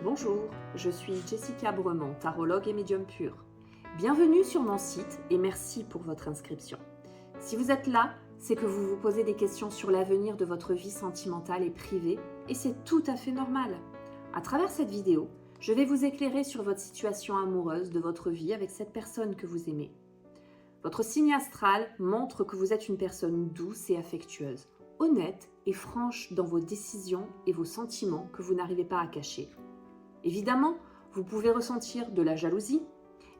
Bonjour, je suis Jessica Bremont, tarologue et médium pur. Bienvenue sur mon site et merci pour votre inscription. Si vous êtes là, c'est que vous vous posez des questions sur l'avenir de votre vie sentimentale et privée et c'est tout à fait normal. À travers cette vidéo, je vais vous éclairer sur votre situation amoureuse de votre vie avec cette personne que vous aimez. Votre signe astral montre que vous êtes une personne douce et affectueuse, honnête et franche dans vos décisions et vos sentiments que vous n'arrivez pas à cacher. Évidemment, vous pouvez ressentir de la jalousie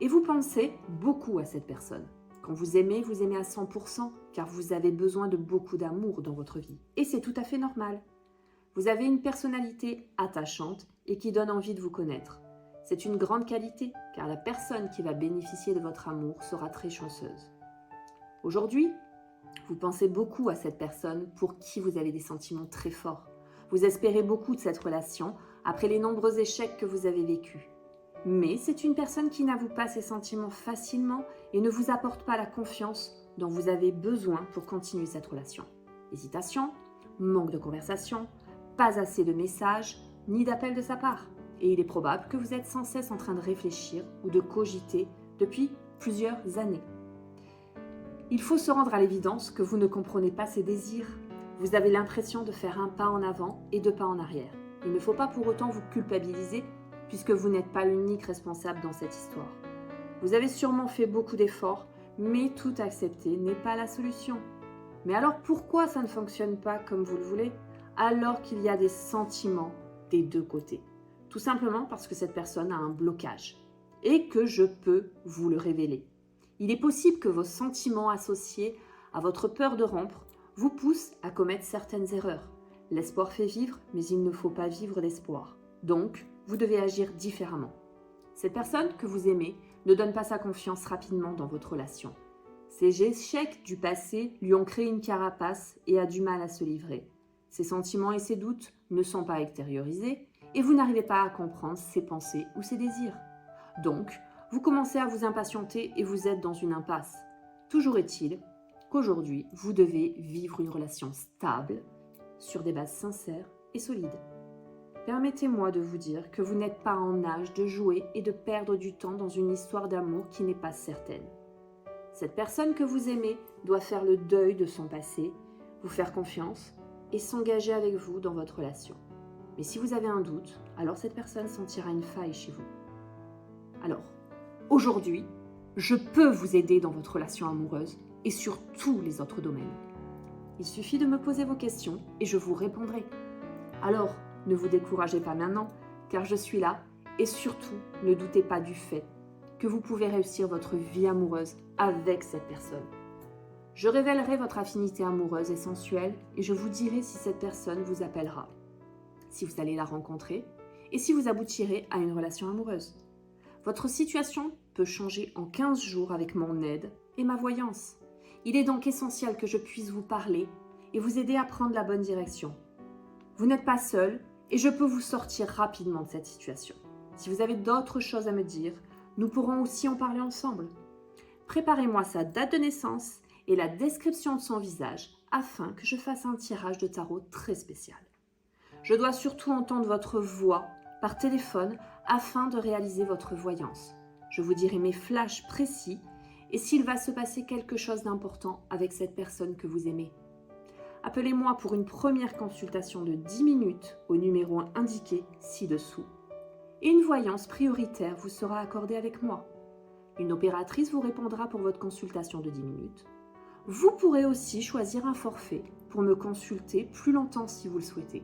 et vous pensez beaucoup à cette personne. Quand vous aimez à 100% car vous avez besoin de beaucoup d'amour dans votre vie. Et c'est tout à fait normal. Vous avez une personnalité attachante et qui donne envie de vous connaître. C'est une grande qualité car la personne qui va bénéficier de votre amour sera très chanceuse. Aujourd'hui, vous pensez beaucoup à cette personne pour qui vous avez des sentiments très forts. Vous espérez beaucoup de cette relation après les nombreux échecs que vous avez vécus. Mais c'est une personne qui n'avoue pas ses sentiments facilement et ne vous apporte pas la confiance dont vous avez besoin pour continuer cette relation. Hésitation, manque de conversation, pas assez de messages ni d'appels de sa part. Et il est probable que vous êtes sans cesse en train de réfléchir ou de cogiter depuis plusieurs années. Il faut se rendre à l'évidence que vous ne comprenez pas ses désirs. Vous avez l'impression de faire un pas en avant et deux pas en arrière. Il ne faut pas pour autant vous culpabiliser puisque vous n'êtes pas l'unique responsable dans cette histoire. Vous avez sûrement fait beaucoup d'efforts, mais tout accepter n'est pas la solution. Mais alors pourquoi ça ne fonctionne pas comme vous le voulez, alors qu'il y a des sentiments des deux côtés? Tout simplement parce que cette personne a un blocage et que je peux vous le révéler. Il est possible que vos sentiments associés à votre peur de rompre vous poussent à commettre certaines erreurs. L'espoir fait vivre, mais il ne faut pas vivre l'espoir. Donc, vous devez agir différemment. Cette personne que vous aimez ne donne pas sa confiance rapidement dans votre relation. Ses échecs du passé lui ont créé une carapace et a du mal à se livrer. Ses sentiments et ses doutes ne sont pas extériorisés et vous n'arrivez pas à comprendre ses pensées ou ses désirs. Donc, vous commencez à vous impatienter et vous êtes dans une impasse. Toujours est-il qu'aujourd'hui, vous devez vivre une relation stable, sur des bases sincères et solides. Permettez-moi de vous dire que vous n'êtes pas en âge de jouer et de perdre du temps dans une histoire d'amour qui n'est pas certaine. Cette personne que vous aimez doit faire le deuil de son passé, vous faire confiance et s'engager avec vous dans votre relation. Mais si vous avez un doute, alors cette personne sentira une faille chez vous. Alors, aujourd'hui, je peux vous aider dans votre relation amoureuse et sur tous les autres domaines. Il suffit de me poser vos questions et je vous répondrai. Alors, ne vous découragez pas maintenant, car je suis là et surtout, ne doutez pas du fait que vous pouvez réussir votre vie amoureuse avec cette personne. Je révélerai votre affinité amoureuse et sensuelle et je vous dirai si cette personne vous appellera, si vous allez la rencontrer et si vous aboutirez à une relation amoureuse. Votre situation peut changer en 15 jours avec mon aide et ma voyance. Il est donc essentiel que je puisse vous parler et vous aider à prendre la bonne direction. Vous n'êtes pas seul et je peux vous sortir rapidement de cette situation. Si vous avez d'autres choses à me dire, nous pourrons aussi en parler ensemble. Préparez-moi sa date de naissance et la description de son visage afin que je fasse un tirage de tarot très spécial. Je dois surtout entendre votre voix par téléphone afin de réaliser votre voyance. Je vous dirai mes flashs précis et s'il va se passer quelque chose d'important avec cette personne que vous aimez. Appelez-moi pour une première consultation de 10 minutes au numéro indiqué ci-dessous. Et une voyance prioritaire vous sera accordée avec moi. Une opératrice vous répondra pour votre consultation de 10 minutes. Vous pourrez aussi choisir un forfait pour me consulter plus longtemps si vous le souhaitez.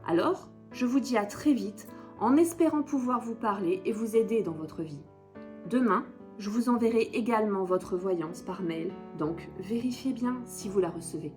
Alors, je vous dis à très vite en espérant pouvoir vous parler et vous aider dans votre vie. Demain, je vous enverrai également votre voyance par mail, donc vérifiez bien si vous la recevez.